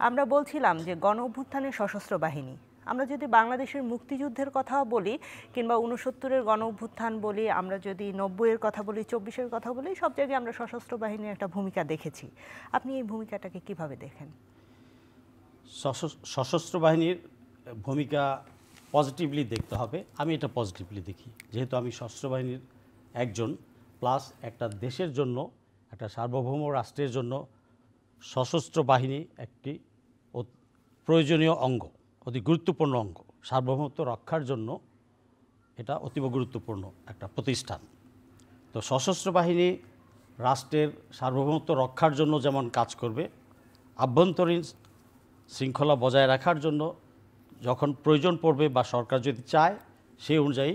আমরা বলছিলাম যে গণ অভ্যুত্থানের সশস্ত্র বাহিনী, আমরা যদি বাংলাদেশের মুক্তিযুদ্ধের কথা বলি কিংবা ৬৯-এর গণ অভ্যুত্থান বলি, আমরা যদি ৯০-এর কথা বলি, ২৪-এর কথা বলি, সব জায়গায় আমরা সশস্ত্র বাহিনীর একটা ভূমিকা দেখেছি। আপনি এই ভূমিকাটাকে কিভাবে দেখেন? সশস্ত্র বাহিনীর ভূমিকা পজিটিভলি দেখতে হবে। আমি এটা পজিটিভলি দেখি, যেহেতু আমি সশস্ত্র বাহিনীর একজন, প্লাস একটা দেশের জন্য, একটা সার্বভৌম রাষ্ট্রের জন্য সশস্ত্র বাহিনী একটি প্রয়োজনীয় অঙ্গ, অতি গুরুত্বপূর্ণ অঙ্গ। সার্বভৌমত্ব রক্ষার জন্য এটা অতীব গুরুত্বপূর্ণ একটা প্রতিষ্ঠান। তো সশস্ত্র বাহিনী রাষ্ট্রের সার্বভৌমত্ব রক্ষার জন্য যেমন কাজ করবে, আভ্যন্তরীণ শৃঙ্খলা বজায় রাখার জন্য যখন প্রয়োজন পড়বে বা সরকার যদি চায়, সেই অনুযায়ী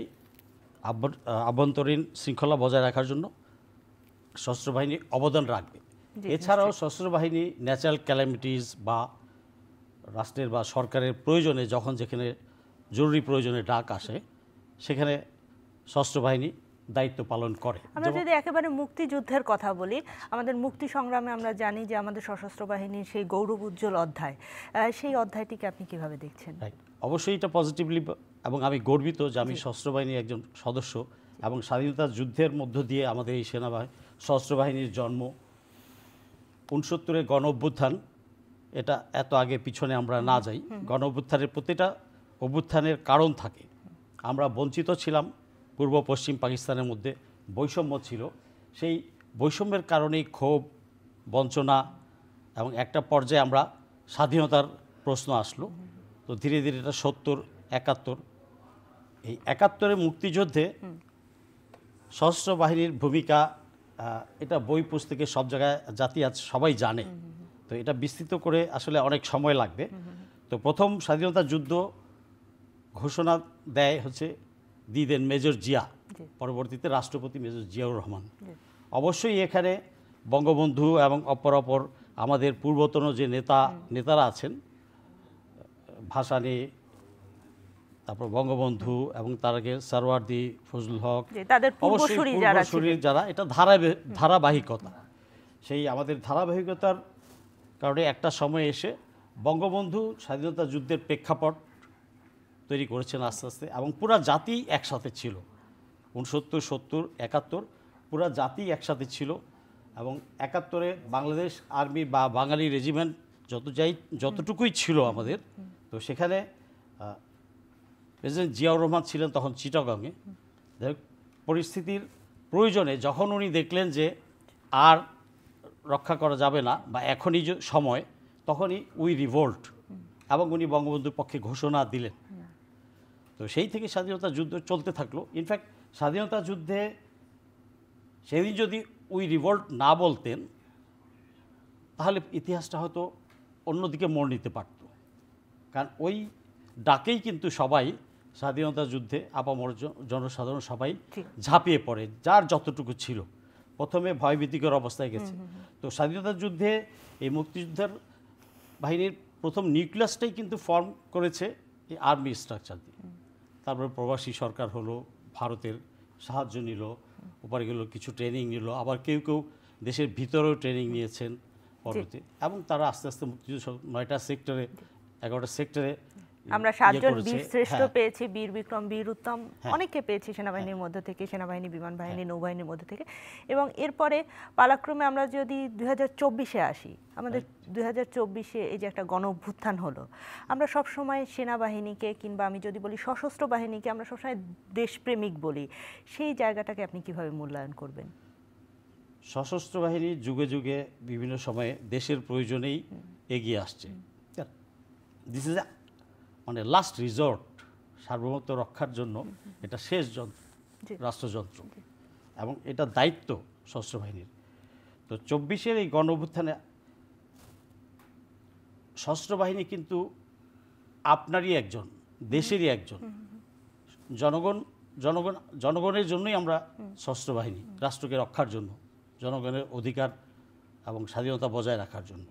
আভ্যন্তরীণ শৃঙ্খলা বজায় রাখার জন্য সশস্ত্র বাহিনী অবদান রাখবে। এছাড়াও সশস্ত্র বাহিনী ন্যাচারাল ক্যালামিটিস বা রাষ্ট্রের বা সরকারের প্রয়োজনে, যখন যেখানে জরুরি প্রয়োজনে ডাক আসে, সেখানে সশস্ত্র বাহিনী দায়িত্ব পালন করে। আমরা যদি একেবারে মুক্তিযুদ্ধের কথা বলি, আমাদের মুক্তি সংগ্রামে আমরা জানি যে আমাদের সশস্ত্র বাহিনীর সেই গৌরব উজ্জ্বল অধ্যায়, সেই অধ্যায়টিকে আপনি কিভাবে দেখছেন? অবশ্যই এটা পজিটিভলি, এবং আমি গর্বিত যে আমি সশস্ত্র বাহিনীর একজন সদস্য, এবং স্বাধীনতা যুদ্ধের মধ্য দিয়ে আমাদের এই সেনাবাহিনী সশস্ত্র বাহিনীর জন্ম। ৬৯-এর গণ অভ্যুত্থান, এটা এত আগে পিছনে আমরা না যাই, গণ অভ্যুত্থানের প্রতিটা অভ্যুত্থানের কারণ থাকে। আমরা বঞ্চিত ছিলাম, পূর্ব পশ্চিম পাকিস্তানের মধ্যে বৈষম্য ছিল, সেই বৈষম্যের কারণেই ক্ষোভ, বঞ্চনা, এবং একটা পর্যায়ে আমরা স্বাধীনতার প্রশ্ন আসলো। তো ধীরে ধীরে এটা ৭০, ৭১, এই ৭১-এর মুক্তিযুদ্ধে সশস্ত্র বাহিনীর ভূমিকা, এটা বই পুস্তকে সব জায়গায় জাতি আছে, সবাই জানে। তো এটা বিস্তৃত করে আসলে অনেক সময় লাগবে। তো প্রথম স্বাধীনতা যুদ্ধ ঘোষণা দেয় হচ্ছে দিদেন মেজর জিয়া, পরবর্তীতে রাষ্ট্রপতি মেজর জিয়াউর রহমান। অবশ্যই এখানে বঙ্গবন্ধু এবং অপর আমাদের পূর্বতন যে নেতারা আছেন, ভাসানী, তারপর বঙ্গবন্ধু, এবং তার আগে সরওয়ার্দী, ফজলুল হক, অবশ্যই পূর্বসূরি যারা, এটা ধারাবাহিকতা। সেই আমাদের ধারাবাহিকতার কারণে একটা সময় এসে বঙ্গবন্ধু স্বাধীনতা যুদ্ধের প্রেক্ষাপট তৈরি করেছেন আস্তে আস্তে, এবং পুরা জাতি একসাথে ছিল। ৬৯, ৭০, ৭১ পুরা জাতি একসাথে ছিল, এবং ৭১-এ বাংলাদেশ আর্মি বা বাঙালি রেজিমেন্ট যতটুকুই ছিল আমাদের, তো সেখানে প্রেসিডেন্ট জিয়াউর রহমান ছিলেন তখন চিটাগংয়ে। পরিস্থিতির প্রয়োজনে যখন উনি দেখলেন যে আর রক্ষা করা যাবে না বা এখনই সময়, তখনই উই রিভোল্ট, এবং উনি বঙ্গবন্ধুর পক্ষে ঘোষণা দিলেন। তো সেই থেকে স্বাধীনতা যুদ্ধ চলতে থাকলো। ইনফ্যাক্ট স্বাধীনতা যুদ্ধে সেদিন যদি উই রিভোল্ট না বলতেন, তাহলে ইতিহাসটা হয়তো অন্যদিকে মোড় নিতে পারত। কারণ ওই ডাকেই কিন্তু সবাই স্বাধীনতা যুদ্ধে, আপামর জনসাধারণ সবাই ঝাঁপিয়ে পড়ে, যার যতটুকু ছিল। প্রথমে ভয়ভীতিকর অবস্থায় গেছে। তো স্বাধীনতা যুদ্ধে এই মুক্তিযুদ্ধের বাহিনীর প্রথম নিউক্লিয়াসটাই কিন্তু ফর্ম করেছে এই আর্মি স্ট্রাকচার দিয়ে। তারপরে প্রবাসী সরকার হলো, ভারতের সাহায্য নিল, উপরে গেল, কিছু ট্রেনিং নিল, আবার কেউ কেউ দেশের ভিতরেও ট্রেনিং নিয়েছেন পরবর্তী, এবং তারা আস্তে আস্তে মুক্তিযুদ্ধ ৯টা সেক্টরে, 11টা সেক্টরে আমরা 7 জন বীর শ্রেষ্ঠ পেয়েছি, বীর বিক্রম, বীর উত্তম, অনেকে পেয়েছি সেনাবাহিনীর মধ্যে থেকে, সেনাবাহিনী, বিমান বাহিনী, নৌবাহিনীর মধ্যে থেকে। এবং এরপরে পালাক্রমে আমরা যদি 2024-এ আসি, আমাদের 2024-এ এই যে একটা গণ অভ্যুত্থান হলো, আমরা সবসময় সেনাবাহিনীকে, কিংবা আমি যদি বলি সশস্ত্র বাহিনীকে, আমরা সবসময় দেশপ্রেমিক বলি। সেই জায়গাটাকে আপনি কিভাবে মূল্যায়ন করবেন? সশস্ত্র বাহিনী যুগে যুগে বিভিন্ন সময়ে দেশের প্রয়োজনেই এগিয়ে আসছে। দিস ইজ মানে লাস্ট রিসর্ট, সার্বভৌমত্ব রক্ষার জন্য এটা শেষ রাষ্ট্রযন্ত্র, এবং এটা দায়িত্ব সশস্ত্র বাহিনীর। তো 24-এর এই গণ অভ্যুত্থানে সশস্ত্র বাহিনী কিন্তু আপনারই একজন, দেশেরই একজন, জনগণের জন্যই আমরা সশস্ত্র বাহিনী, রাষ্ট্রকে রক্ষার জন্য, জনগণের অধিকার এবং স্বাধীনতা বজায় রাখার জন্য।